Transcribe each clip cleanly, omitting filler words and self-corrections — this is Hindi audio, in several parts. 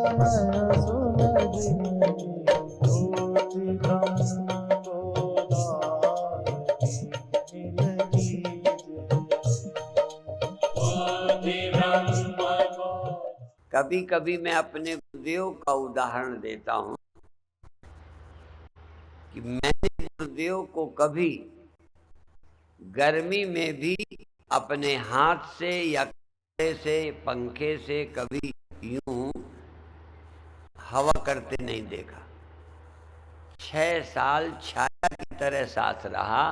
मैं सुन ज्योति ब्रह्म गोदान मिल कभी कभी मैं अपने गुरुदेव का उदाहरण देता हूँ कि मैंने गुरुदेव को कभी गर्मी में भी अपने हाथ से या कपड़े से पंखे से कभी यूं हवा करते नहीं देखा। 6 साल छाया की तरह साथ रहा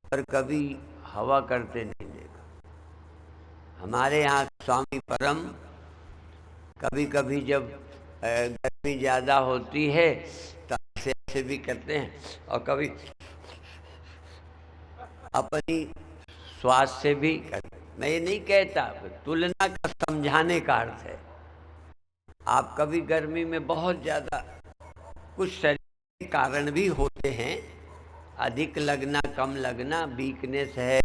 पर कभी हवा करते नहीं देखा। हमारे यहाँ स्वामी परम कभी कभी जब गर्मी ज़्यादा होती है तो ऐसे भी करते हैं और कभी अपनी श्वास से भी करते। मैं ये नहीं कहता, तुलना का समझाने का अर्थ है। आप कभी गर्मी में बहुत ज़्यादा, कुछ शरीर के कारण भी होते हैं, अधिक लगना कम लगना, वीकनेस है,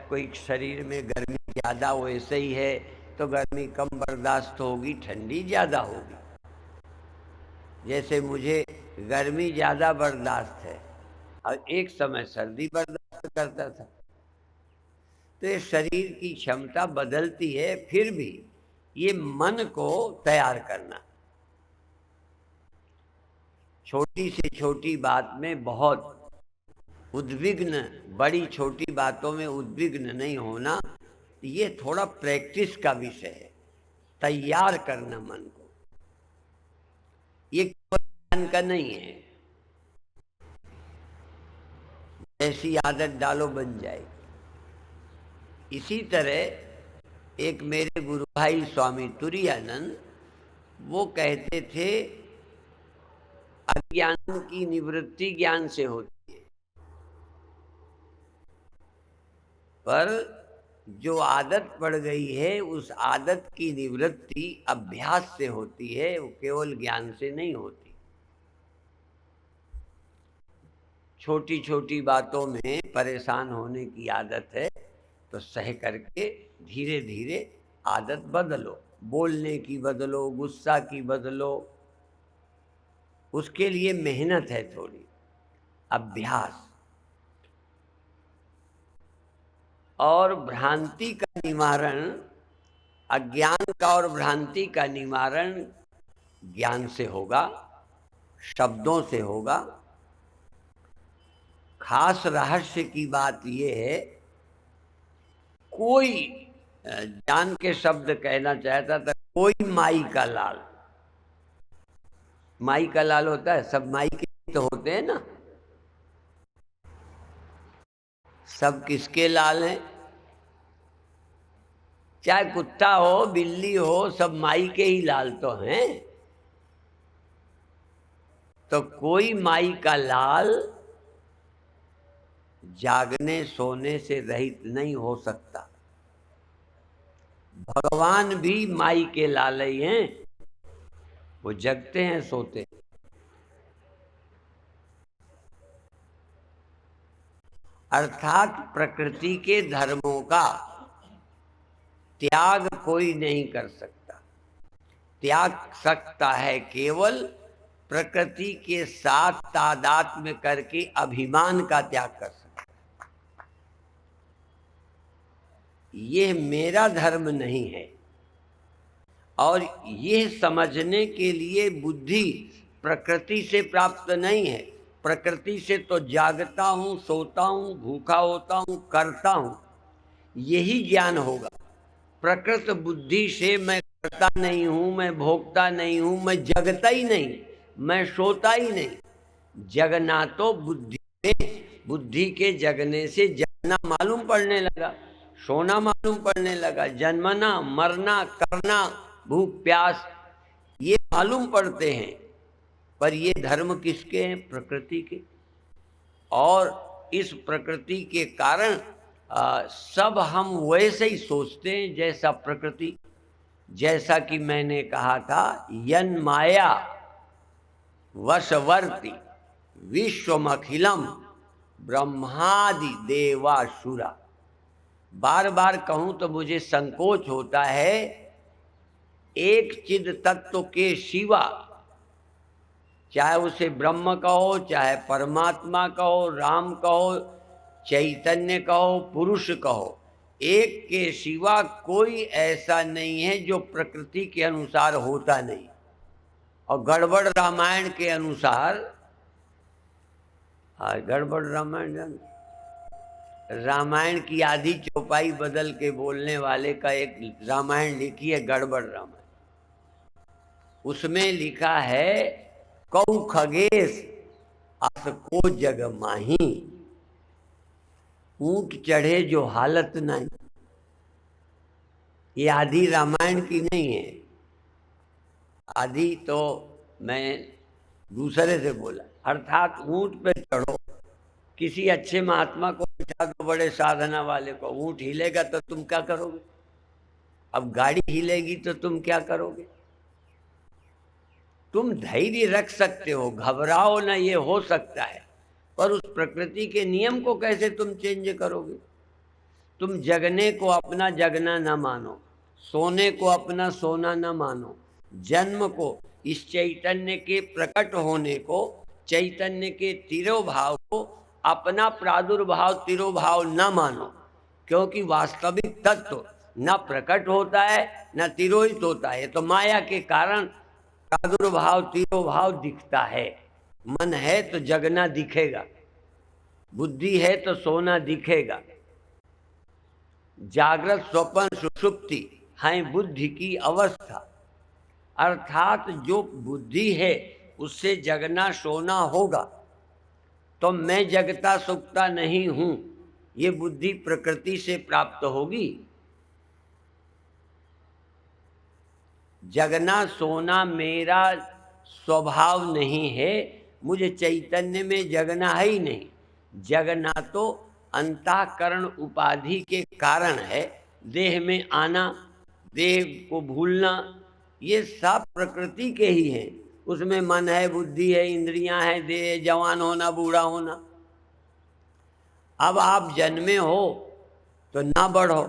कोई शरीर में गर्मी ज़्यादा वैसे ही है तो गर्मी कम बर्दाश्त होगी, ठंडी ज़्यादा होगी। जैसे मुझे गर्मी ज़्यादा बर्दाश्त है और एक समय सर्दी बर्दाश्त करता था। तो ये शरीर की क्षमता बदलती है। फिर भी ये मन को तैयार करना, छोटी से छोटी बात में बहुत उद्विग्न, बड़ी छोटी बातों में उद्विग्न नहीं होना, ये थोड़ा प्रैक्टिस का विषय है। तैयार करना मन को, ये ज्ञान का नहीं है। ऐसी आदत डालो बन जाएगी। इसी तरह एक मेरे गुरु भाई स्वामी तुरानंद, वो कहते थे अज्ञान की निवृत्ति ज्ञान से होती है, पर जो आदत पड़ गई है उस आदत की निवृत्ति अभ्यास से होती है, वो केवल ज्ञान से नहीं होती। छोटी छोटी बातों में परेशान होने की आदत है तो सह करके धीरे धीरे आदत बदलो, बोलने की बदलो, गुस्सा की बदलो। उसके लिए मेहनत है, थोड़ी अभ्यास। और भ्रांति का निवारण, अज्ञान का और भ्रांति का निवारण ज्ञान से होगा, शब्दों से होगा। खास रहस्य की बात यह है, कोई जान के शब्द कहना चाहता था, कोई माई का लाल। माई का लाल होता है, सब माई के तो होते हैं ना। सब किसके लाल हैं? चाहे कुत्ता हो बिल्ली हो, सब माई के ही लाल तो हैं। तो कोई माई का लाल जागने सोने से रहित नहीं हो सकता। भगवान भी माई के लाल ही हैं, वो जगते हैं सोते हैं। अर्थात प्रकृति के धर्मों का त्याग कोई नहीं कर सकता। त्याग सकता है केवल प्रकृति के साथ तादात्म्य करके अभिमान का त्याग कर सकता। यह मेरा धर्म नहीं है। और यह समझने के लिए बुद्धि प्रकृति से प्राप्त नहीं है। प्रकृति से तो जागता हूं, सोता हूं, भूखा होता हूं, करता हूं, यही ज्ञान होगा। प्रकृत बुद्धि से मैं करता नहीं हूं, मैं भोगता नहीं हूं, मैं जगता ही नहीं, मैं सोता ही नहीं। जगना तो बुद्धि में, बुद्धि के जगने से जगना मालूम पड़ने लगा, सोना मालूम पड़ने लगा, जन्मना, मरना, करना, भूख प्यास, ये मालूम पड़ते हैं। पर ये धर्म किसके हैं? प्रकृति के। और इस प्रकृति के कारण सब हम वैसे ही सोचते हैं जैसा प्रकृति। जैसा कि मैंने कहा था, यन माया वशवर्ती विश्वमखिलम ब्रह्मादि देवासुरा। बार बार कहूं तो मुझे संकोच होता है। एक चिद तत्व के सिवा, चाहे उसे ब्रह्म कहो, चाहे परमात्मा कहो, राम कहो, चैतन्य कहो, पुरुष कहो, एक के सिवा कोई ऐसा नहीं है जो प्रकृति के अनुसार होता नहीं। और गड़बड़ रामायण के अनुसार, गड़बड़ रामायण की आधी चौपाई बदल के बोलने वाले का एक रामायण लिखी है, गड़बड़ रामायण। उसमें लिखा है, कौ खगेश अस को जग माही, ऊंट चढ़े जो हालत नहीं। ये आधी रामायण की नहीं है, आधी तो मैं दूसरे से बोला। अर्थात ऊंट पे चढ़ो, किसी अच्छे महात्मा को बिठा दो, बड़े साधना वाले को, ऊंट हिलेगा तो तुम क्या करोगे? अब गाड़ी हिलेगी तो तुम क्या करोगे? तुम धैर्य रख सकते हो, घबराओ ना, ये हो सकता है, पर उस प्रकृति के नियम को कैसे तुम चेंज करोगे? तुम जगने को अपना जगना न मानो, सोने को अपना सोना न मानो, जन्म को, इस चैतन्य के प्रकट होने को, चैतन्य के तिरोभाव को अपना प्रादुर्भाव तिरोभाव न मानो, क्योंकि वास्तविक तत्व न प्रकट होता है न तिरोहित होता है। तो माया के कारण प्रादुर्भाव तिरोभाव दिखता है। मन है तो जगना दिखेगा, बुद्धि है तो सोना दिखेगा। जागृत स्वप्न सुषुप्ति है बुद्धि की अवस्था, अर्थात जो बुद्धि है उससे जगना सोना होगा। तो मैं जगता सुखता नहीं हूं, ये बुद्धि प्रकृति से प्राप्त होगी। जगना सोना मेरा स्वभाव नहीं है, मुझे चैतन्य में जगना है ही नहीं। जगना तो अंतःकरण उपाधि के कारण है, देह में आना, देह को भूलना, ये सब प्रकृति के ही हैं। उसमें मन है, बुद्धि है, इंद्रियां हैं, देह, जवान होना, बूढ़ा होना। अब आप जन्मे हो तो ना बढ़ो।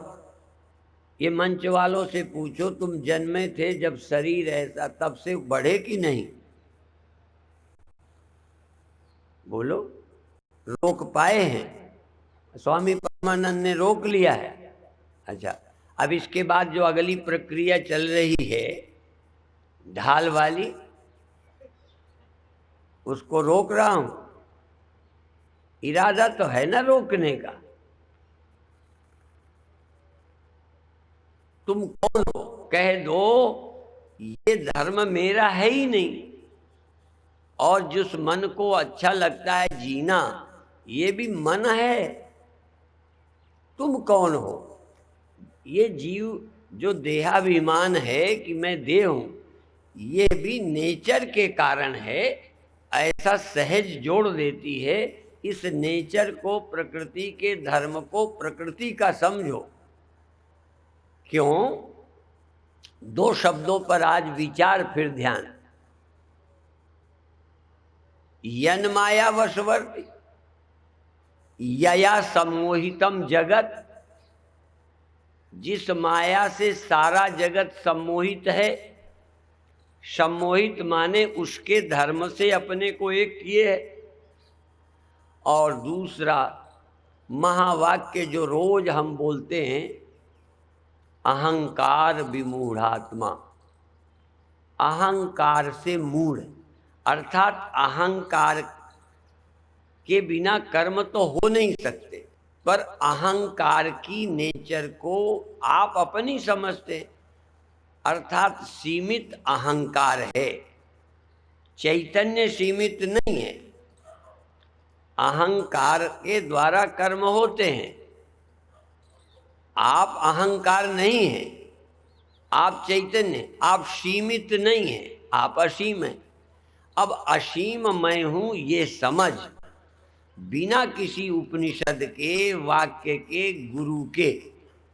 ये मंच वालों से पूछो, तुम जन्मे थे जब शरीर ऐसा, तब से बढ़े कि नहीं? बोलो, रोक पाए हैं? स्वामी परमानंद ने रोक लिया है। अच्छा, अब इसके बाद जो अगली प्रक्रिया चल रही है ढाल वाली, उसको रोक रहा हूं। इरादा तो है ना रोकने का। तुम कौन हो? कह दो ये धर्म मेरा है ही नहीं, और जिस मन को अच्छा लगता है जीना, ये भी मन है। तुम कौन हो? ये जीव जो देहाभिमान है कि मैं देह हूं, ये भी नेचर के कारण है। ऐसा सहज जोड़ देती है। इस नेचर को, प्रकृति के धर्म को प्रकृति का समझो। क्यों? दो शब्दों पर आज विचार, फिर ध्यान। यन माया वशवर्ती यया सम्मोहितम जगत, जिस माया से सारा जगत सम्मोहित है। सम्मोहित माने उसके धर्म से अपने को एक किए है। और दूसरा महावाक्य जो रोज हम बोलते हैं, अहंकार विमूढ़ात्मा, अहंकार से मूढ़, अर्थात अहंकार के बिना कर्म तो हो नहीं सकते, पर अहंकार की नेचर को आप अपनी समझते, अर्थात सीमित अहंकार है। चैतन्य सीमित नहीं है। अहंकार के द्वारा कर्म होते हैं। आप अहंकार नहीं हैं, आप चैतन्य, आप सीमित नहीं हैं, आप असीम हैं। अब असीम मैं हूं ये समझ बिना किसी उपनिषद के, वाक्य के, गुरु के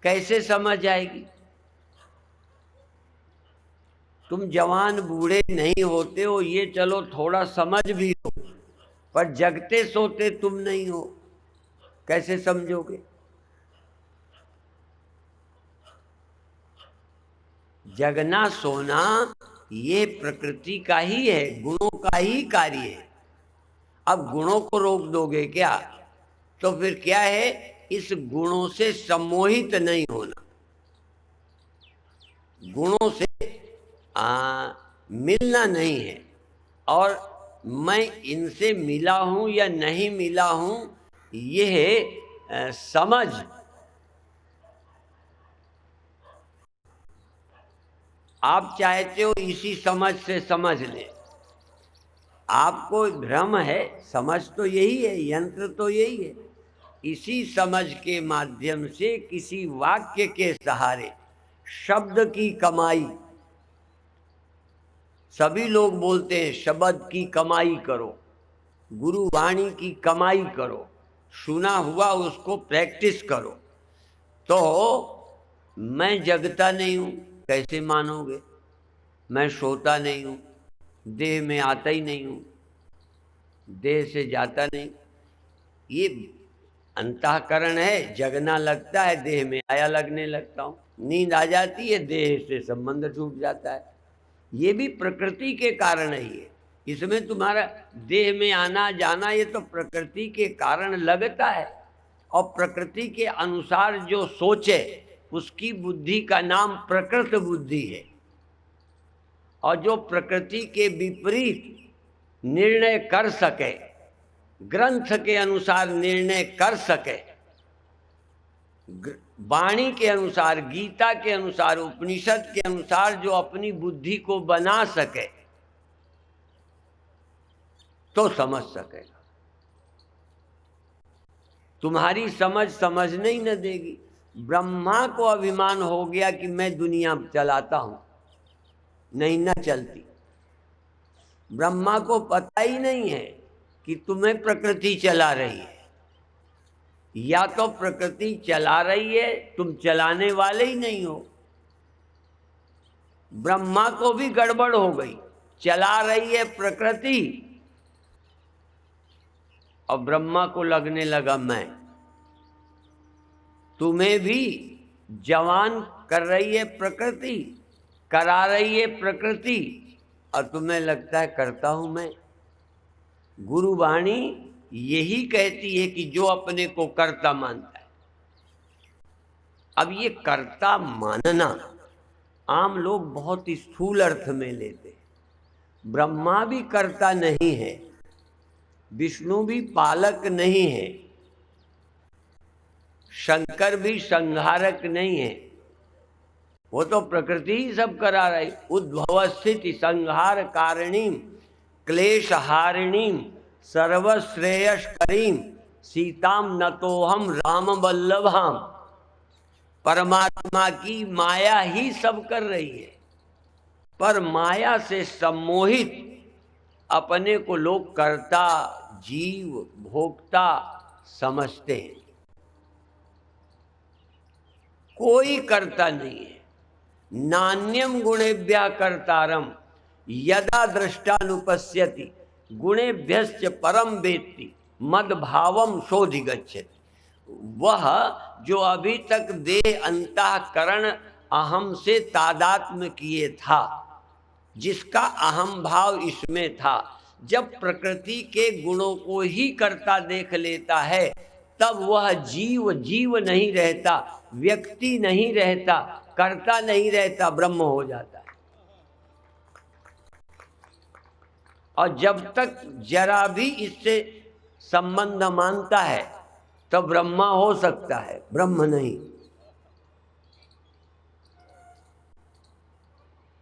कैसे समझ आएगी? तुम जवान बूढ़े नहीं होते हो, ये चलो थोड़ा समझ भी हो, पर जगते सोते तुम नहीं हो, कैसे समझोगे? जगना सोना ये प्रकृति का ही है, गुणों का ही कार्य है। अब गुणों को रोक दोगे क्या, तो फिर क्या है, इस गुणों से सम्मोहित नहीं होना, गुणों से मिलना नहीं है। और मैं इनसे मिला हूं या नहीं मिला हूं, यह समझ आप चाहते हो इसी समझ से समझ लें। आपको भ्रम है, समझ तो यही है, यंत्र तो यही है। इसी समझ के माध्यम से किसी वाक्य के सहारे शब्द की कमाई, सभी लोग बोलते हैं शब्द की कमाई करो, गुरु वाणी की कमाई करो, सुना हुआ उसको प्रैक्टिस करो। तो मैं जगता नहीं हूं कैसे मानोगे, मैं सोता नहीं हूं, देह में आता ही नहीं हूं, देह से जाता नहीं, ये अंतःकरण है, जगना लगता है, देह में आया लगने लगता हूं, नींद आ जाती है, देह से संबंध टूट जाता है। ये भी प्रकृति के कारण है। ये इसमें तुम्हारा देह में आना जाना ये तो प्रकृति के कारण लगता है, और प्रकृति के अनुसार जो सोचे उसकी बुद्धि का नाम प्रकृत बुद्धि है। और जो प्रकृति के विपरीत निर्णय कर सके, ग्रंथ के अनुसार निर्णय कर सके, वाणी के अनुसार, गीता के अनुसार, उपनिषद के अनुसार जो अपनी बुद्धि को बना सके, तो समझ सकेगा। तुम्हारी समझ समझने ही न देगी। ब्रह्मा को अभिमान हो गया कि मैं दुनिया चलाता हूं, नहीं न चलती। ब्रह्मा को पता ही नहीं है कि तुम्हें प्रकृति चला रही है, या तो प्रकृति चला रही है, तुम चलाने वाले ही नहीं हो। ब्रह्मा को भी गड़बड़ हो गई, चला रही है प्रकृति, और ब्रह्मा को लगने लगा मैं। तुम्हें भी जवान कर रही है प्रकृति, करा रही है प्रकृति, और तुम्हें लगता है करता हूं मैं। गुरुवाणी यही कहती है कि जो अपने को कर्ता मानता है। अब ये कर्ता मानना आम लोग बहुत स्थूल अर्थ में लेते हैं। ब्रह्मा भी कर्ता नहीं है, विष्णु भी पालक नहीं है, शंकर भी संहारक नहीं है, वो तो प्रकृति ही सब करा रही। उद्भव स्थिति संहार कारिणीम क्लेश हारिणीम सर्वश्रेयस्करीम सीताम नतोहम राम वल्लभाम। परमात्मा की माया ही सब कर रही है, पर माया से सम्मोहित अपने को लोग कर्ता, जीव, भोक्ता समझते हैं। कोई कर्ता नहीं है। नान्यम गुणेभ्यः कर्तारम यदा दृष्टानुपश्यति गुणेभ्यश्च परम वेत्ति मद भावम शोधिगच्छति। वह जो अभी तक देह अंतःकरण अहम से तादात्म्य किए था, जिसका अहम भाव इसमें था, जब प्रकृति के गुणों को ही कर्ता देख लेता है, तब वह जीव जीव नहीं रहता, व्यक्ति नहीं रहता, कर्ता नहीं रहता, ब्रह्म हो जाता है। और जब तक जरा भी इससे संबंध मानता है तो ब्रह्मा हो सकता है, ब्रह्म नहीं।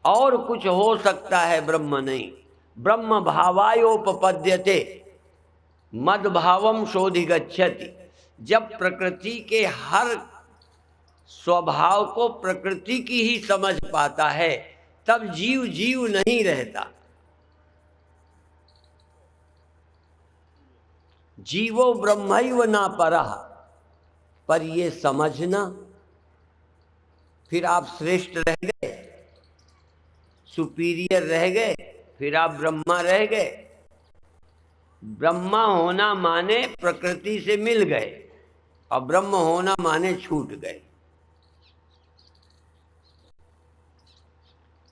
और कुछ हो सकता है, ब्रह्म नहीं। ब्रह्म भावायोपपद्यते मद भावम शोधिगच्छति। जब प्रकृति के हर स्वभाव को प्रकृति की ही समझ पाता है, तब जीव जीव नहीं रहता। जीवो ब्रह्मैव न परः। पर ये समझना, फिर आप श्रेष्ठ रह गए, सुपीरियर रह गए, फिर आप ब्रह्मा रह गए। ब्रह्मा होना माने प्रकृति से मिल गए, और ब्रह्म होना माने छूट गए।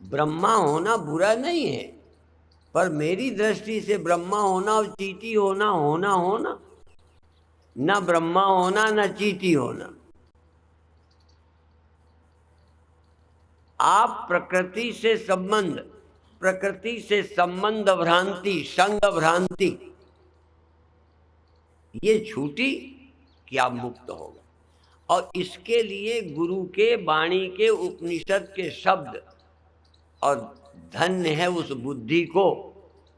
ब्रह्मा होना बुरा नहीं है, पर मेरी दृष्टि से ब्रह्मा होना और चींटी होना होना ना ब्रह्मा होना ना चींटी होना। आप प्रकृति से संबंध भ्रांति, संग भ्रांति ये छूटी कि आप मुक्त हो गए। और इसके लिए गुरु के वाणी के उपनिषद के शब्द, और धन्य है उस बुद्धि को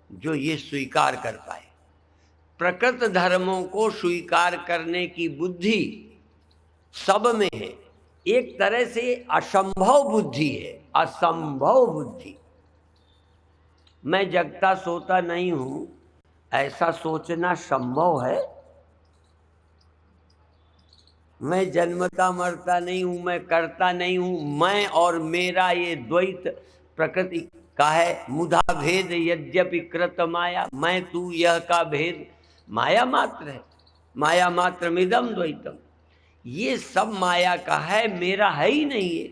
जो ये स्वीकार कर पाए। प्रकृत धर्मों को स्वीकार करने की बुद्धि सब में है। एक तरह से असंभव बुद्धि है, असंभव बुद्धि। मैं जगता सोता नहीं हूं, ऐसा सोचना संभव है? मैं जन्मता मरता नहीं हूं, मैं करता नहीं हूं, मैं और मेरा ये द्वैत प्रकृति का है। मुधा भेद यद्यपि कृत माया, मैं तू यह का भेद माया मात्र है। माया मात्र मिदम द्वैतम, ये सब माया का है, मेरा है ही नहीं है।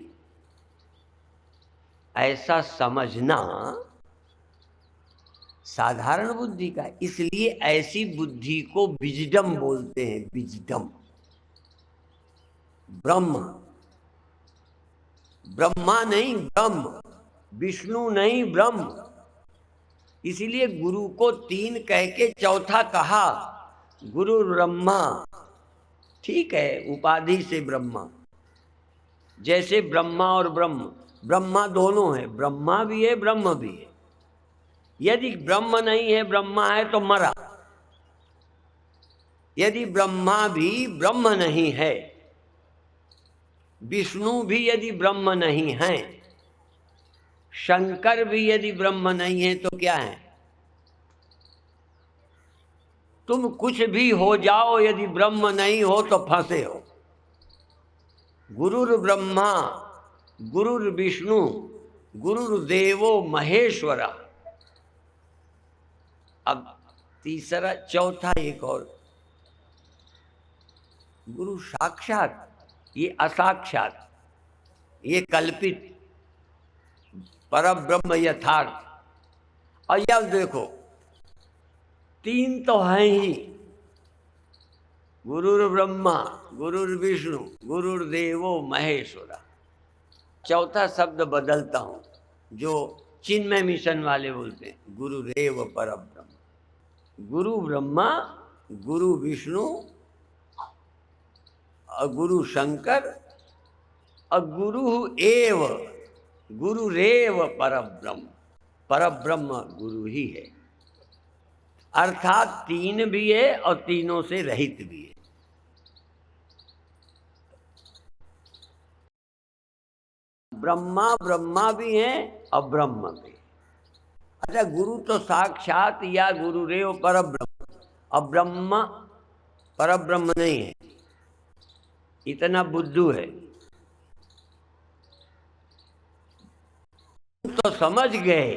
ऐसा समझना साधारण बुद्धि का है। इसलिए ऐसी बुद्धि को विजडम बोलते हैं, विजडम। ब्रह्म, ब्रह्मा नहीं ब्रह्म, विष्णु नहीं ब्रह्म। इसीलिए गुरु को तीन कह के चौथा कहा, गुरु ब्रह्मा। ठीक है, उपाधि से ब्रह्मा, जैसे ब्रह्मा और ब्रह्म, ब्रह्मा दोनों है, ब्रह्मा भी है ब्रह्म भी है। यदि ब्रह्म नहीं है ब्रह्मा है तो मरा। यदि ब्रह्मा भी ब्रह्म नहीं है, विष्णु भी यदि ब्रह्म नहीं है, शंकर भी यदि ब्रह्म नहीं है, तो क्या है? तुम कुछ भी हो जाओ, यदि ब्रह्म नहीं हो तो फंसे हो। गुरुर् ब्रह्मा गुरुर्विष्णु गुरुर्देवो महेश्वरा। अब तीसरा चौथा एक और, गुरु साक्षात, ये असाक्षात, ये कल्पित, परब्रह्म यथार्थ। और यह देखो, तीन तो हैं ही, गुरुर् ब्रह्मा गुरुर्विष्णु गुरुर्देवो महेश्वरा। चौथा शब्द बदलता हूं, जो चिन्मय मिशन वाले बोलते हैं, गुरुरेव परब्रह्म। गुरु ब्रह्मा, गुरु विष्णु और गुरु शंकर, और गुरुरेव परब्रह्म। परब्रह्म गुरु ही है, अर्थात तीन भी है और तीनों से रहित भी है। ब्रह्मा ब्रह्मा भी है और ब्रह्म भी। अच्छा, गुरु तो साक्षात या गुरुरेव परब्रह्म, और ब्रह्म परब्रह्म नहीं है, इतना बुद्धू है। तो समझ गए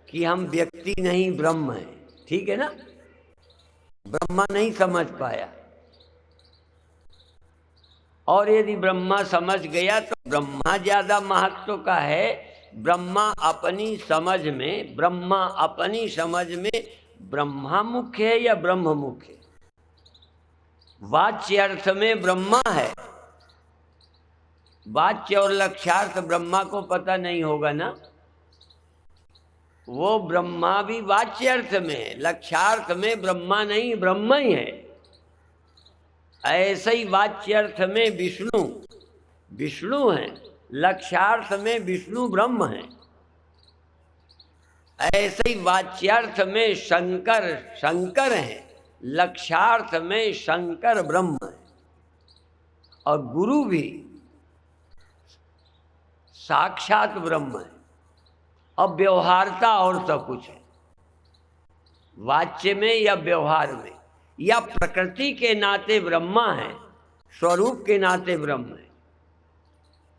कि हम व्यक्ति नहीं ब्रह्म है, ठीक है ना? ब्रह्मा नहीं समझ पाया, और यदि ब्रह्मा समझ गया तो ब्रह्मा ज्यादा महत्व का है। ब्रह्मा अपनी समझ में, ब्रह्मा मुख्य है या ब्रह्म मुख्य? वाच्य अर्थ में ब्रह्मा है, वाच्य और लक्ष्यार्थ ब्रह्मा को पता नहीं होगा ना। वो ब्रह्मा भी वाच्य अर्थ में, लक्ष्यार्थ में ब्रह्मा नहीं, ब्रह्म ही है। ऐसे ही वाच्य अर्थ में विष्णु है, लक्ष्यार्थ में विष्णु ब्रह्म है। ऐसे ही वाच्यार्थ में शंकर है, लक्ष्यार्थ में शंकर ब्रह्म है। और गुरु भी साक्षात ब्रह्म है। अब व्यवहारता और सब कुछ है, वाच्य में या व्यवहार में, या प्रकृति के नाते ब्रह्मा है, स्वरूप के नाते ब्रह्म है।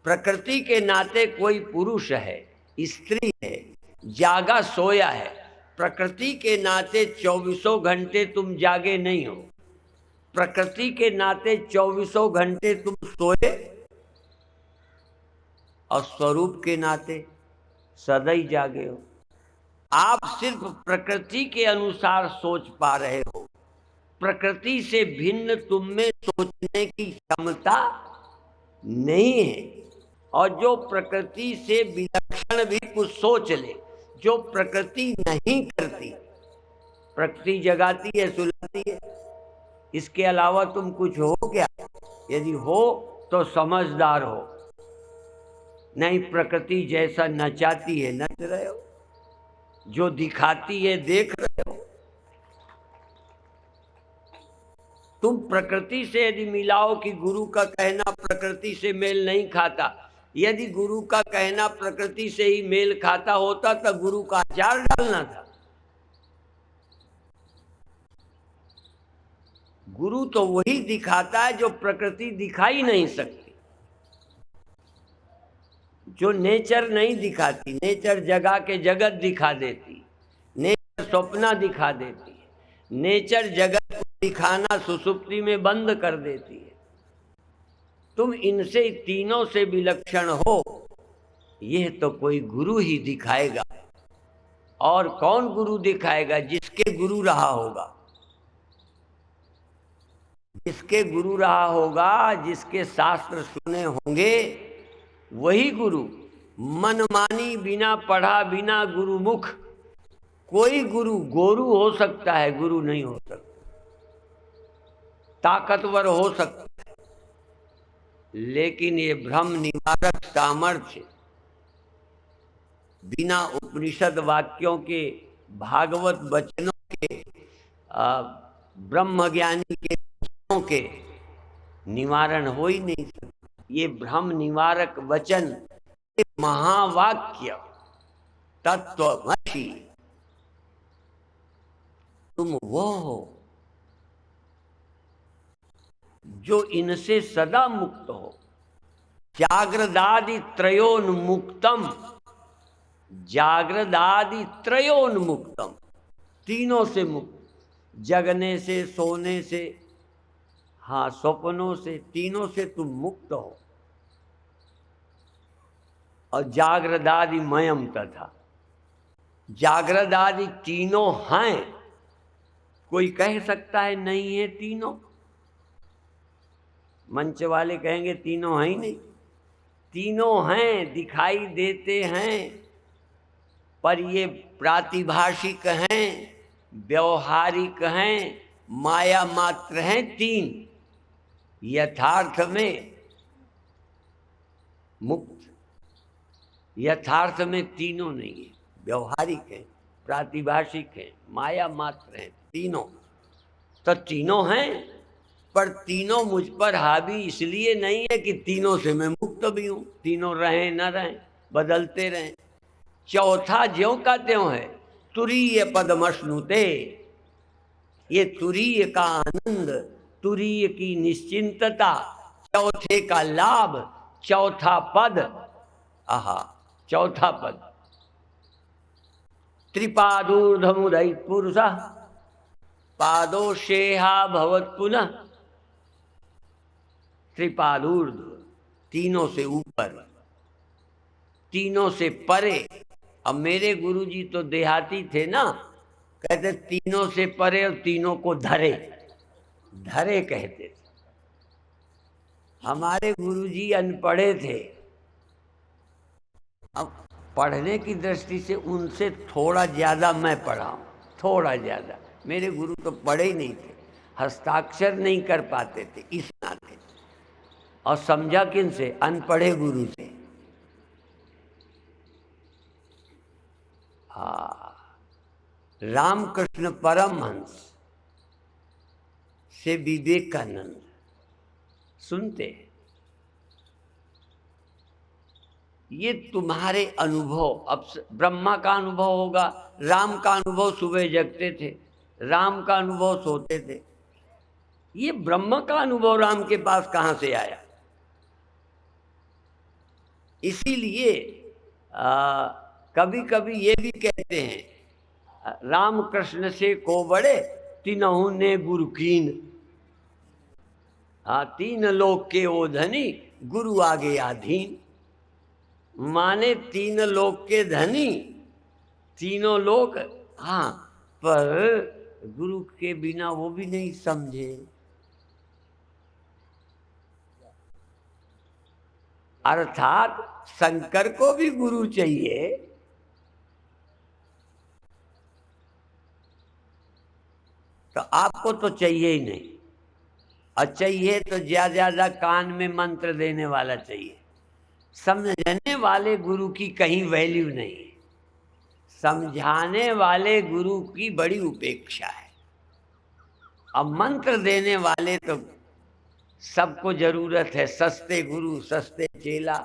प्रकृति के नाते कोई पुरुष है, स्त्री है, जागा सोया है। प्रकृति के नाते 24 घंटे तुम जागे नहीं हो, प्रकृति के नाते 24 घंटे तुम सोए। और स्वरूप के नाते सदैव जागे हो। आप सिर्फ प्रकृति के अनुसार सोच पा रहे हो, प्रकृति से भिन्न तुम में सोचने की क्षमता नहीं है। और जो प्रकृति से विलक्षण भी कुछ सोच ले, जो प्रकृति नहीं करती, प्रकृति जगाती है, सुलाती है, इसके अलावा तुम कुछ हो क्या? यदि हो तो समझदार हो, नहीं प्रकृति जैसा नचाती है नच रहे हो, जो दिखाती है देख रहे हो। तुम प्रकृति से यदि मिलाओ कि गुरु का कहना प्रकृति से मेल नहीं खाता, यदि गुरु का कहना प्रकृति से ही मेल खाता होता तो गुरु का आचार डालना था। गुरु तो वही दिखाता है जो प्रकृति दिखाई नहीं सकती, जो नेचर नहीं दिखाती। नेचर जगा के जगत दिखा देती, नेचर स्वप्न दिखा देती है, नेचर जगत को दिखाना सुसुप्ति में बंद कर देती है। तुम इनसे तीनों से विलक्षण हो, यह तो कोई गुरु ही दिखाएगा। और कौन गुरु दिखाएगा? जिसके गुरु रहा होगा, जिसके गुरु रहा होगा, जिसके शास्त्र सुने होंगे, वही गुरु। मनमानी बिना पढ़ा बिना गुरुमुख, कोई गुरु गोरु हो सकता है, गुरु नहीं हो सकता। ताकतवर हो सकता है, लेकिन ये भ्रम निवारक सामर्थ्य बिना उपनिषद वाक्यों के, भागवत वचनों के, ब्रह्म ज्ञानी के निवारण हो ही नहीं सकता। ये भ्रम निवारक वचन, ये महावाक्य तत्वमसि, तुम वो हो जो इनसे सदा मुक्त हो। जागृदादि त्रयोन्मुक्तम, जागृदादि त्रयोन्मुक्तम, तीनों से मुक्त। जगने से, सोने से, हाँ स्वप्नों से, तीनों से तुम मुक्त हो। और जागृदादि मयम तथा, जागृदादि तीनों हैं। कोई कह सकता है नहीं है तीनों? मंच वाले कहेंगे तीनों हैं ही नहीं। तीनों हैं, दिखाई देते हैं, पर ये प्रातिभाषिक हैं, व्यवहारिक हैं, माया मात्र हैं तीन। यथार्थ में मुक्त, यथार्थ में तीनों नहीं है। व्यवहारिक है, प्रातिभाषिक है, माया मात्र है तीनों। तो तीनों हैं, पर तीनों मुझ पर हावी इसलिए नहीं है कि तीनों से मैं मुक्त भी हूं। तीनों रहें न रहें, बदलते रहें। चौथा ज्यों का त्यों है। तुरीय पदमश्नुते, ये तुरीय का आनंद, तुरीय की निश्चिंतता, चौथे का लाभ, चौथा पद। आहा, चौथा पद। त्रिपादूर्धमुदय पुरुष पादो शेहा भवत पुनः। त्रिपादूर्ध, तीनों से ऊपर, तीनों से परे। अब मेरे गुरुजी तो देहाती थे ना, कहते तीनों से परे और तीनों को धरे, धरे कहते थे। हमारे गुरुजी अनपढ़े थे। अब पढ़ने की दृष्टि से उनसे थोड़ा ज्यादा मैं पढ़ा हूं, थोड़ा ज्यादा। मेरे गुरु तो पढ़े ही नहीं थे, हस्ताक्षर नहीं कर पाते थे इस नाते। और समझा किन से? अनपढ़े गुरु से। रामकृष्ण परमहंस से विवेकानंद सुनते हैं। ये तुम्हारे अनुभव, अब ब्रह्मा का अनुभव होगा, राम का अनुभव सुबह जगते थे, राम का अनुभव सोते थे। ये ब्रह्म का अनुभव राम के पास कहाँ से आया? इसीलिए कभी कभी ये भी कहते हैं, राम कृष्ण से को बड़े तीनहु ने गुरु कीन। तीन लोक के ओधनी गुरु आगे आधीन। माने तीन लोक के धनी, तीनों लोक, हाँ, पर गुरु के बिना वो भी नहीं समझे। अर्थात शंकर को भी गुरु चाहिए, तो आपको तो चाहिए ही नहीं, और चाहिए तो ज्यादा कान में मंत्र देने वाला चाहिए। समझने वाले गुरु की कहीं वैल्यू नहीं है, समझाने वाले गुरु की बड़ी उपेक्षा है। अब मंत्र देने वाले तो सबको जरूरत है, सस्ते गुरु सस्ते चेला,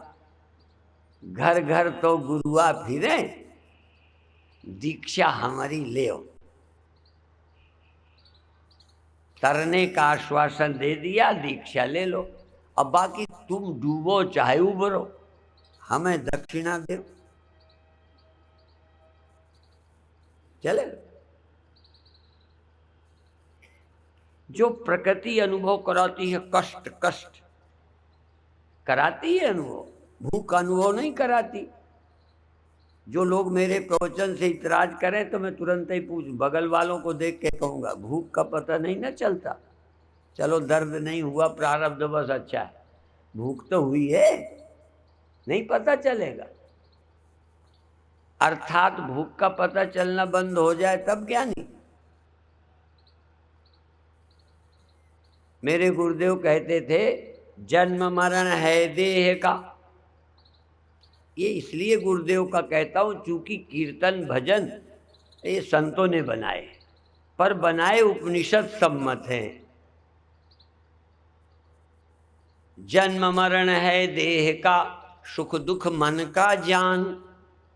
घर घर तो गुरुआ फिरे, दीक्षा हमारी ले। तरने का आश्वासन दे दिया, दीक्षा ले लो। अब बाकी तुम डूबो चाहे उबरो, हमें दक्षिणा दे, चले। जो प्रकृति अनुभव कराती है, कष्ट कष्ट कराती है अनुभव, भूख अनुभव नहीं कराती। जो लोग मेरे प्रवचन से इतराज करें तो मैं तुरंत ही बगल वालों को देख के कहूंगा, भूख का पता नहीं ना चलता। चलो दर्द नहीं हुआ, प्रारब्ध बस अच्छा है, भूख तो हुई है, नहीं पता चलेगा। अर्थात भूख का पता चलना बंद हो जाए तब ज्ञानी। मेरे गुरुदेव कहते थे, जन्म मरण है देह का। ये इसलिए गुरुदेव का कहता हूं चूंकि कीर्तन भजन ये संतों ने बनाए, पर बनाए उपनिषद सम्मत हैं। जन्म मरण है देह का, सुख दुख मन का जान।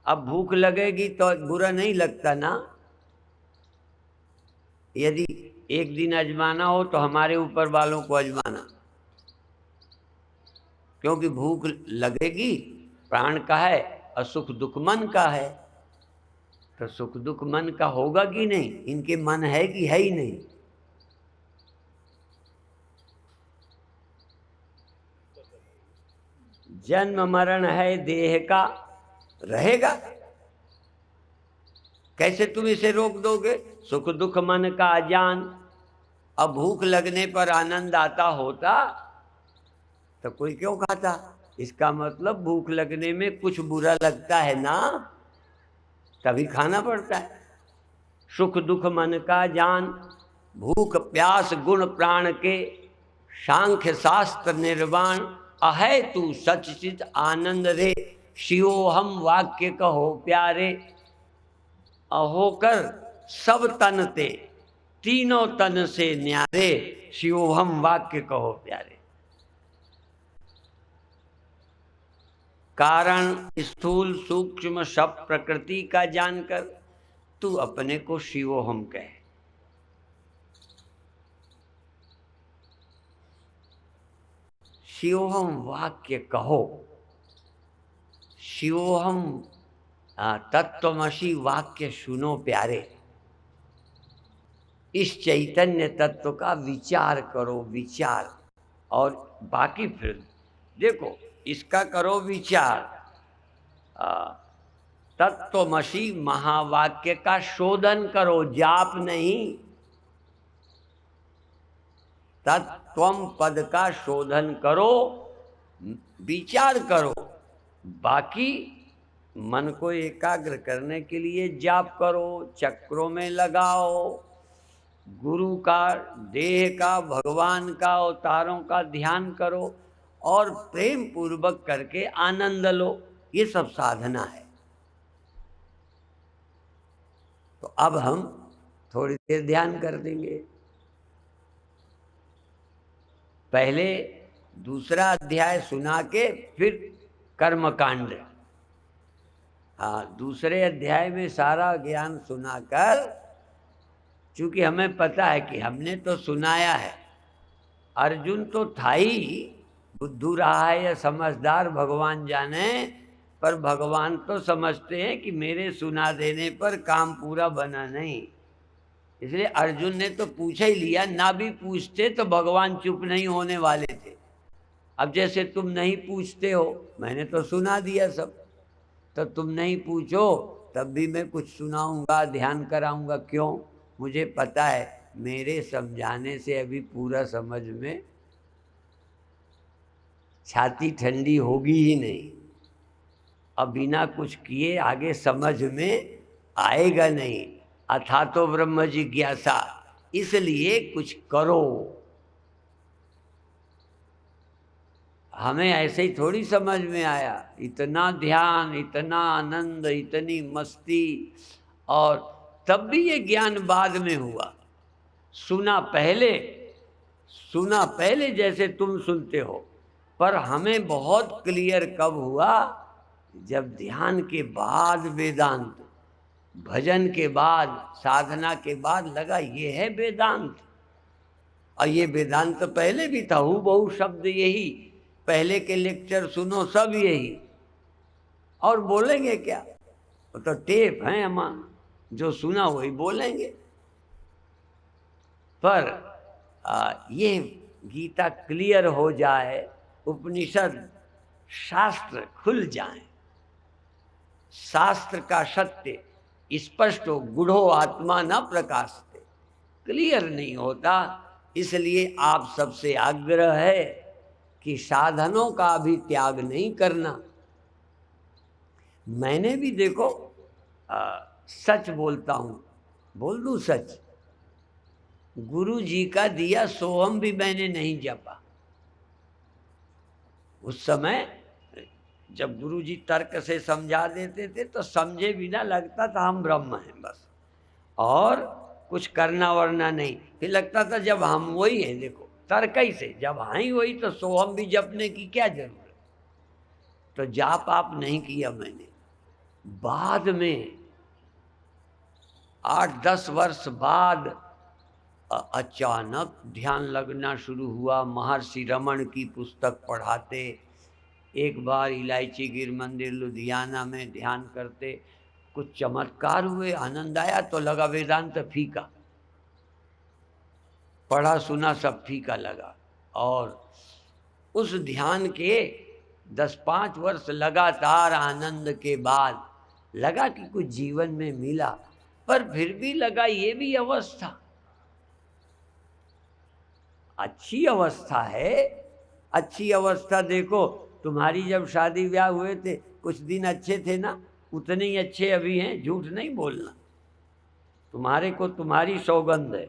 अब भूख लगेगी तो बुरा नहीं लगता ना। यदि एक दिन अजमाना हो तो हमारे ऊपर वालों को अजमाना, क्योंकि भूख लगेगी, प्राण का है, और सुख दुख मन का है। तो सुख दुख मन का होगा कि नहीं? इनके मन है कि है ही नहीं? जन्म मरण है देह का, रहेगा। कैसे तुम इसे रोक दोगे? सुख दुख मन का जान। अब भूख लगने पर आनंद आता होता तो कोई क्यों खाता? इसका मतलब भूख लगने में कुछ बुरा लगता है ना, तभी खाना पड़ता है। सुख दुख मन का जान, भूख प्यास गुण प्राण के, सांख्य शास्त्र निर्वाण, अहै तू सचचित आनंद रे, शिवोहम वाक्य कहो प्यारे। अहोकर सब तन ते, तीनों तन से न्यारे, शिवोहम वाक्य कहो प्यारे। कारण स्थूल सूक्ष्म सब प्रकृति का जानकर तू अपने को शिवोहम कहे। शिवोहम वाक्य कहो, शिवोहम तत्वमसि वाक्य सुनो प्यारे। इस चैतन्य तत्व का विचार करो, विचार। और बाकी फिर देखो, इसका करो विचार। तत्वमसि महावाक्य का शोधन करो, जाप नहीं। तत्वम पद का शोधन करो, विचार करो। बाकी मन को एकाग्र करने के लिए जाप करो, चक्रों में लगाओ, गुरु का, देह का, भगवान का, अवतारों का ध्यान करो और प्रेम पूर्वक करके आनंद लो। ये सब साधना है। तो अब हम थोड़ी देर ध्यान कर देंगे। पहले दूसरा अध्याय सुना के फिर कर्मकांड। हाँ, दूसरे अध्याय में सारा ज्ञान सुनाकर, चूंकि हमें पता है कि हमने तो सुनाया है, अर्जुन तो था ही, बुद्धू रहा है या समझदार भगवान जाने, पर भगवान तो समझते हैं कि मेरे सुना देने पर काम पूरा बना नहीं, इसलिए अर्जुन ने तो पूछ ही लिया। ना भी पूछते तो भगवान चुप नहीं होने वाले थे। अब जैसे तुम नहीं पूछते हो, मैंने तो सुना दिया सब। तो तुम नहीं पूछो तब भी मैं कुछ सुनाऊंगा, ध्यान कराऊंगा। क्यों? मुझे पता है मेरे समझाने से अभी पूरा समझ में छाती ठंडी होगी ही नहीं। अब बिना कुछ किए आगे समझ में आएगा नहीं। अथा तो ब्रह्म जिज्ञासा, इसलिए कुछ करो। हमें ऐसे ही थोड़ी समझ में आया, इतना ध्यान, इतना आनंद, इतनी मस्ती, और तब भी ये ज्ञान बाद में हुआ। सुना पहले जैसे तुम सुनते हो, पर हमें बहुत क्लियर कब हुआ? जब ध्यान के बाद वेदांत, भजन के बाद, साधना के बाद लगा ये है वेदांत। और ये वेदांत तो पहले भी था, हूबहू शब्द यही। पहले के लेक्चर सुनो सब यही, और बोलेंगे क्या? वो तो टेप है हमारा, जो सुना वही बोलेंगे। पर ये गीता क्लियर हो जाए, उपनिषद शास्त्र खुल जाए, शास्त्र का सत्य स्पष्ट हो, गूढ़ो आत्मा न प्रकाशते, क्लियर नहीं होता। इसलिए आप सबसे आग्रह है कि साधनों का भी त्याग नहीं करना। मैंने भी देखो सच बोलता हूँ, बोल दूँ सच, गुरु जी का दिया सोहम भी मैंने नहीं जपा। उस समय जब गुरु जी तर्क से समझा देते थे तो समझे बिना लगता था हम ब्रह्म हैं बस, और कुछ करना वरना नहीं। फिर लगता था जब हम वही हैं, देखो तर्क ही से जब हैं वही, तो सोहम भी जपने की क्या जरूरत? तो जाप आप नहीं किया मैंने। बाद में 8-10 वर्ष बाद अचानक ध्यान लगना शुरू हुआ। महर्षि रमन की पुस्तक पढ़ाते, एक बार इलायची गिर मंदिर लुधियाना में ध्यान करते, कुछ चमत्कार हुए, आनंद आया, तो लगा वेदांत फीका, पढ़ा सुना सब फीका लगा। और उस ध्यान के 10-5 वर्ष लगातार आनंद के बाद लगा कि कुछ जीवन में मिला, पर फिर भी लगा ये भी अवस्था, अच्छी अवस्था है। अच्छी अवस्था देखो, तुम्हारी जब शादी ब्याह हुए थे कुछ दिन अच्छे थे ना, उतने ही अच्छे अभी हैं, झूठ नहीं बोलना। तुम्हारे को तुम्हारी सौगंध है,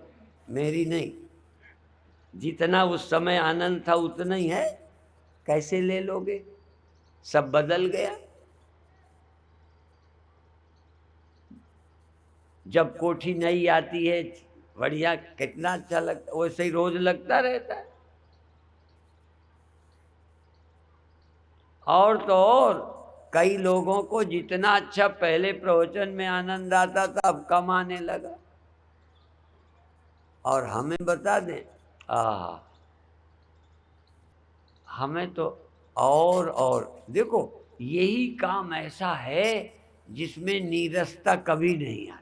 मेरी नहीं। जितना उस समय आनंद था उतना ही है, कैसे ले लोगे? सब बदल गया। जब कोठी नई आती है बढ़िया, कितना अच्छा लगता, वैसे ही रोज लगता रहता है। और तो और कई लोगों को जितना अच्छा पहले प्रवचन में आनंद आता था अब कम आने लगा। और हमें बता दें, हमें तो और देखो, यही काम ऐसा है जिसमें नीरसता कभी नहीं आती।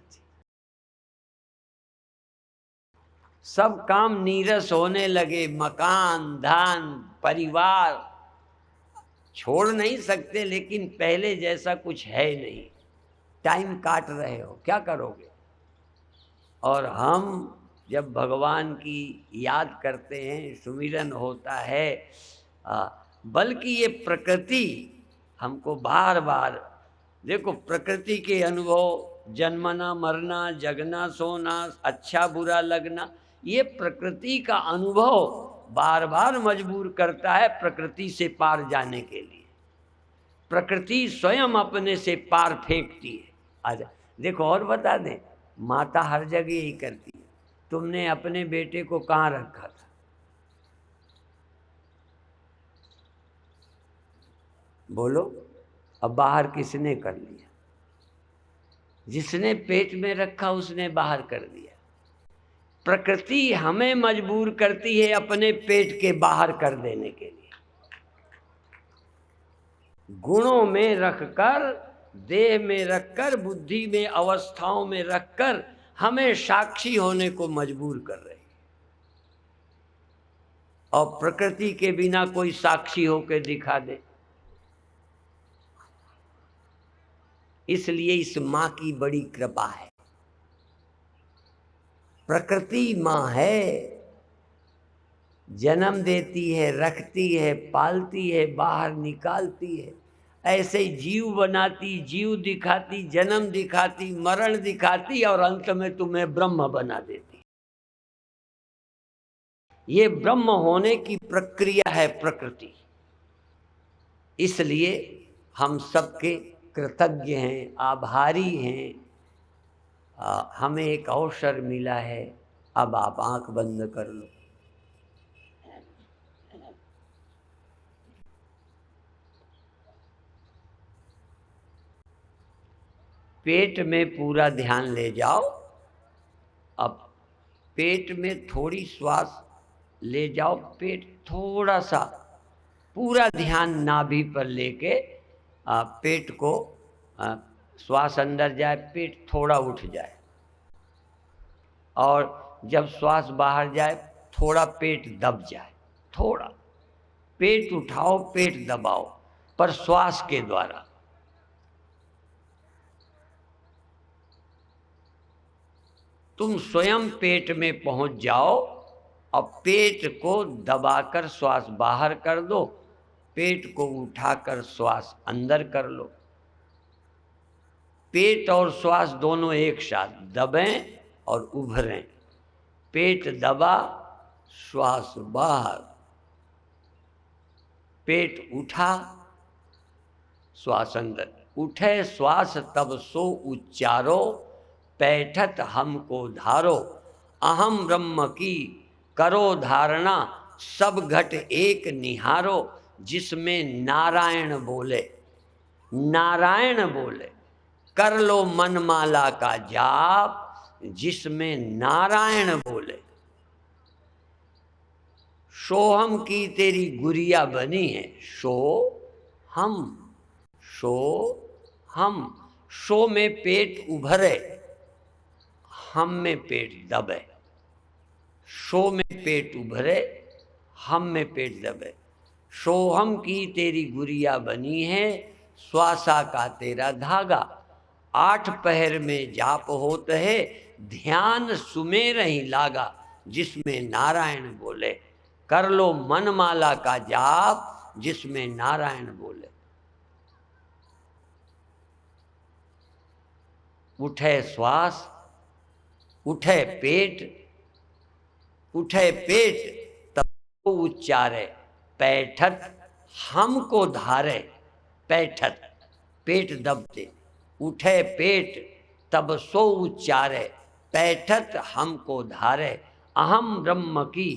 सब काम नीरस होने लगे, मकान, धन, परिवार छोड़ नहीं सकते, लेकिन पहले जैसा कुछ है नहीं। टाइम काट रहे हो, क्या करोगे? और हम जब भगवान की याद करते हैं, सुमिरन होता है, बल्कि ये प्रकृति हमको बार बार, देखो प्रकृति के अनुभव, जन्मना मरना, जगना सोना, अच्छा बुरा लगना, ये प्रकृति का अनुभव बार बार मजबूर करता है प्रकृति से पार जाने के लिए। प्रकृति स्वयं अपने से पार फेंकती है। आजा देखो, और बता दें, माता हर जगह यही करती है। तुमने अपने बेटे को कहाँ रखा था? बोलो, अब बाहर किसने कर लिया? जिसने पेट में रखा उसने बाहर कर दिया। प्रकृति हमें मजबूर करती है अपने पेट के बाहर कर देने के लिए। गुणों में रखकर, देह में रखकर, बुद्धि में, अवस्थाओं में रखकर हमें साक्षी होने को मजबूर कर रही है। और प्रकृति के बिना कोई साक्षी होकर दिखा दे, इसलिए इस माँ की बड़ी कृपा है। प्रकृति माँ है, जन्म देती है, रखती है, पालती है, बाहर निकालती है, ऐसे जीव बनाती, जीव दिखाती, जन्म दिखाती, मरण दिखाती और अंत में तुम्हें ब्रह्म बना देती। ये ब्रह्म होने की प्रक्रिया है प्रकृति। इसलिए हम सबके कृतज्ञ हैं, आभारी हैं। हमें एक अवसर मिला है। अब आप आंख बंद कर लो। पेट में पूरा ध्यान ले जाओ। अब पेट में थोड़ी श्वास ले जाओ। पेट थोड़ा सा, पूरा ध्यान नाभि पर लेके पेट को श्वास अंदर जाए, पेट थोड़ा उठ जाए, और जब श्वास बाहर जाए थोड़ा पेट दब जाए। थोड़ा पेट उठाओ, पेट दबाओ, पर श्वास के द्वारा। तुम स्वयं पेट में पहुंच जाओ और पेट को दबाकर श्वास बाहर कर दो, पेट को उठाकर श्वास अंदर कर लो। पेट और श्वास दोनों एक साथ दबें और उभरें। पेट दबा, श्वास बाहर, पेट उठा, श्वास अंदर। उठे श्वास तब सो उच्चारो, पैठत हमको धारो। अहम ब्रह्म की करो धारणा, सब घट एक निहारो। जिसमें नारायण बोले, नारायण बोले, कर लो मनमाला का जाप। जिसमें नारायण बोले, सोहम की तेरी गुरिया बनी है। सो हम, सो हम। सो में पेट उभरे, हम में पेट दबे। सो में पेट उभरे, हम में पेट दबे। सोहम की तेरी गुरिया बनी है, श्वासा का तेरा धागा। 8 पहर में जाप होत है, ध्यान सुमेर ही लागा। जिसमें नारायण बोले, कर लो मनमाला का जाप। जिसमें नारायण बोले। उठे श्वास, उठे पेट, उठे पेट तब उच्चारे। पैठत हमको धारे, पैठत पेट दबते। उठे पेट तब सो उच्चारे, पैठत हमको धारे। अहम ब्रह्म की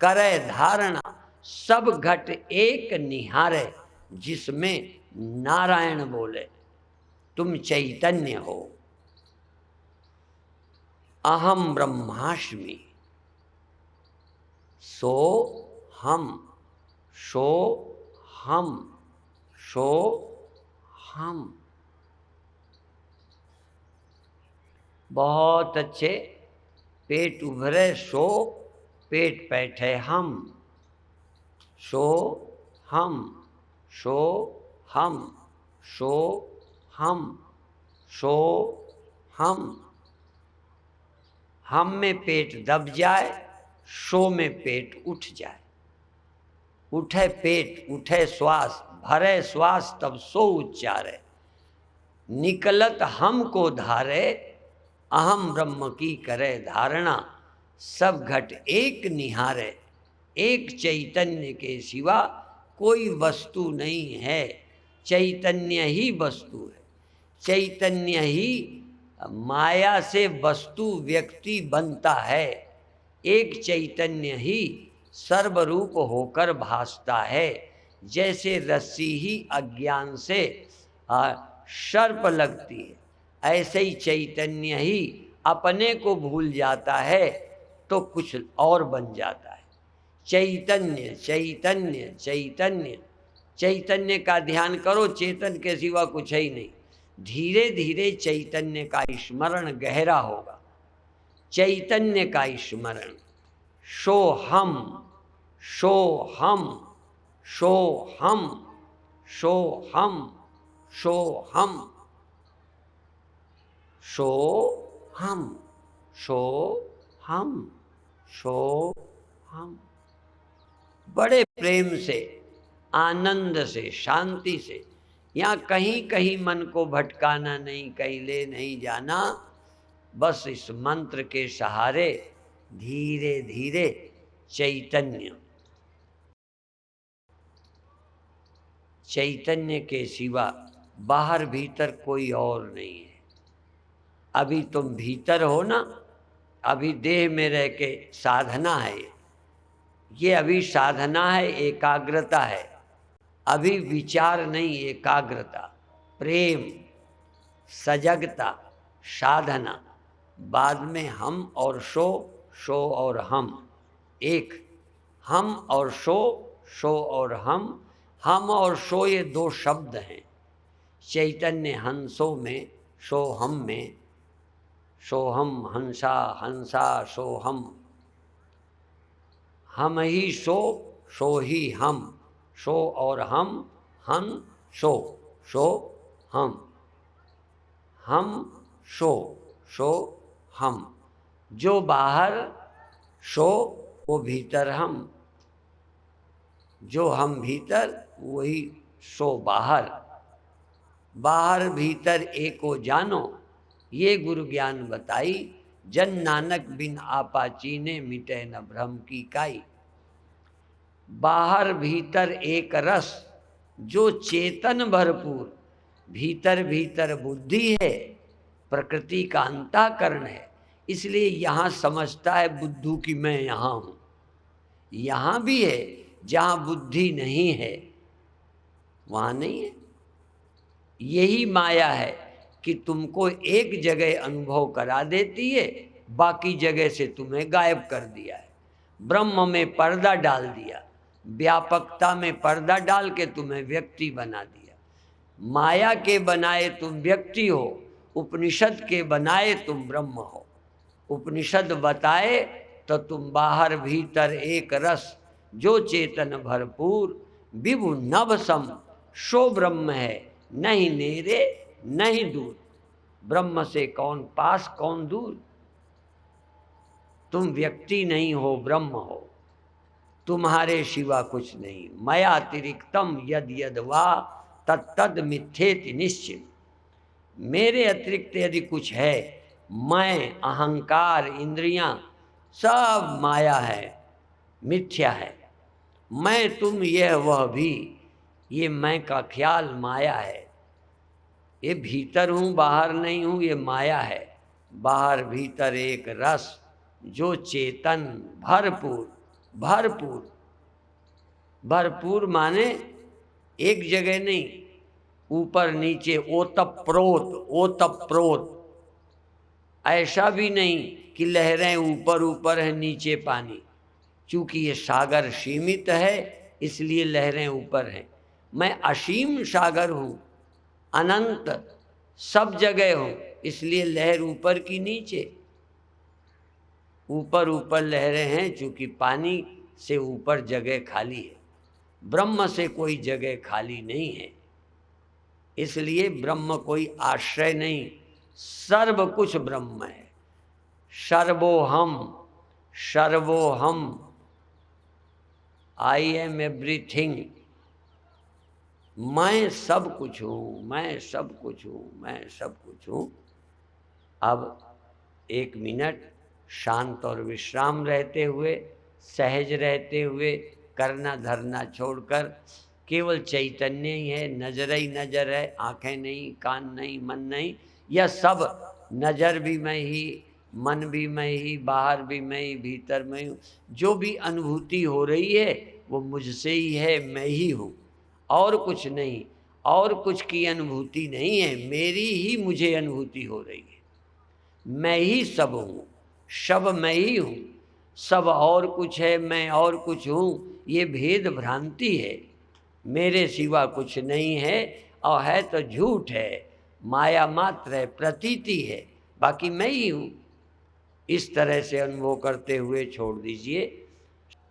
करे धारणा, सब घट एक निहारे। जिसमें नारायण बोले, तुम चैतन्य हो। अहम ब्रह्मास्मि, सो हम, सो हम, सो हम। बहुत अच्छे। पेट उभरे सो, पेट बैठे हम। सो हम, सो हम, सो हम, सो हम। हम में पेट दब जाए, सो में पेट उठ जाए। उठे पेट, उठे श्वास, भरे श्वास तब सो उच्चारे। निकलत हमको धारे, अहम ब्रह्म की करे धारणा। सब घट एक निहारे, एक चैतन्य के सिवा कोई वस्तु नहीं है। चैतन्य ही वस्तु है। चैतन्य ही माया से वस्तु व्यक्ति बनता है। एक चैतन्य ही सर्वरूप होकर भासता है। जैसे रस्सी ही अज्ञान से सर्प लगती है, ऐसे ही चैतन्य ही अपने को भूल जाता है तो कुछ और बन जाता है। चैतन्य चैतन्य चैतन्य, चैतन्य का ध्यान करो, चेतन के सिवा कुछ है ही नहीं। धीरे धीरे चैतन्य का स्मरण गहरा होगा। चैतन्य का स्मरण। सो हम, सो हम, सो हम, सो हम, सो हम। सो हम, सो हम, सो हम। बड़े प्रेम से, आनंद से, शांति से, यहाँ कहीं कहीं मन को भटकाना नहीं, कहीं ले नहीं जाना। बस इस मंत्र के सहारे धीरे धीरे चैतन्य, चैतन्य के सिवा बाहर भीतर कोई और नहीं है। अभी तुम भीतर हो ना, अभी देह में रह के साधना है, ये अभी साधना है, एकाग्रता है। अभी विचार नहीं, एकाग्रता, प्रेम, सजगता, साधना। बाद में हम और सो, सो और हम एक। हम और सो, सो और हम और सो ये दो शब्द हैं। चैतन्य हंसों में, सो हम में, सो हम हंसा, हंसा सो हम ही सो ही हम, सो और हम सो, सो हम सो हम। जो बाहर सो वो भीतर हम, जो हम भीतर वही सो बाहर। बाहर भीतर एको जानो, ये गुरु ज्ञान बताई। जन नानक बिन आपा चीने, मिटे न भ्रम की काई। बाहर भीतर एक रस, जो चेतन भरपूर। भीतर भीतर बुद्धि है, प्रकृति का अंतःकरण है। इसलिए यहाँ समझता है बुद्धू कि मैं यहाँ हूँ। यहाँ भी है, जहाँ बुद्धि नहीं है वहाँ नहीं है। यही माया है कि तुमको एक जगह अनुभव करा देती है, बाकी जगह से तुम्हें गायब कर दिया है। ब्रह्म में पर्दा डाल दिया, व्यापकता में पर्दा डाल के तुम्हें व्यक्ति बना दिया। माया के बनाए तुम व्यक्ति हो, उपनिषद के बनाए तुम ब्रह्म हो। उपनिषद बताए तो तुम बाहर भीतर एक रस, जो चेतन भरपूर। विभु नभ सम, सो ब्रह्म है, नहीं नेरे नहीं दूर। ब्रह्म से कौन पास कौन दूर। तुम व्यक्ति नहीं हो, ब्रह्म हो। तुम्हारे सिवा कुछ नहीं। मया अतिरिक्तम यद यद वा तत्तद मिथ्येति निश्चित। मेरे अतिरिक्त यदि कुछ है, मैं, अहंकार, इंद्रियां, सब माया है, मिथ्या है। मैं, तुम, यह वह भी, ये मैं का ख्याल माया है। ये भीतर हूँ बाहर नहीं हूँ, ये माया है। बाहर भीतर एक रस, जो चेतन भरपूर। भरपूर, भरपूर माने एक जगह नहीं, ऊपर नीचे, ओतप्रोत, ओतप्रोत। ऐसा भी नहीं कि लहरें ऊपर ऊपर है नीचे पानी। चूंकि ये सागर सीमित है इसलिए लहरें ऊपर हैं। मैं असीम सागर हूँ, अनंत, सब जगह हूँ, इसलिए लहर ऊपर की नीचे। ऊपर ऊपर लहरें हैं, चूंकि पानी से ऊपर जगह खाली है। ब्रह्म से कोई जगह खाली नहीं है, इसलिए ब्रह्म कोई आश्रय नहीं, सर्व कुछ ब्रह्म है। सर्वोहम, सर्वोहम, आई एम एवरीथिंग। मैं सब कुछ हूँ, मैं सब कुछ हूँ, मैं सब कुछ हूँ। अब 1 मिनट शांत और विश्राम रहते हुए, सहज रहते हुए, करना धरना छोड़कर केवल चैतन्य ही है, नजर ही नजर है, आंखें नहीं, कान नहीं, मन नहीं। यह सब, नजर भी मैं ही, मन भी मैं ही, बाहर भी मैं ही, भीतर मैं हूँ। जो भी अनुभूति हो रही है वो मुझसे ही है, मैं ही हूँ, और कुछ नहीं। और कुछ की अनुभूति नहीं है, मेरी ही मुझे अनुभूति हो रही है। मैं ही सब हूँ, सब मैं ही हूँ। सब और कुछ है, मैं और कुछ हूँ, ये भेद भ्रांति है। मेरे सिवा कुछ नहीं है, और है तो झूठ है, माया मात्र है, प्रतीति है, बाकी मैं ही हूँ। इस तरह से अनुभव करते हुए छोड़ दीजिए।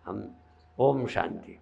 हम ओम शांति।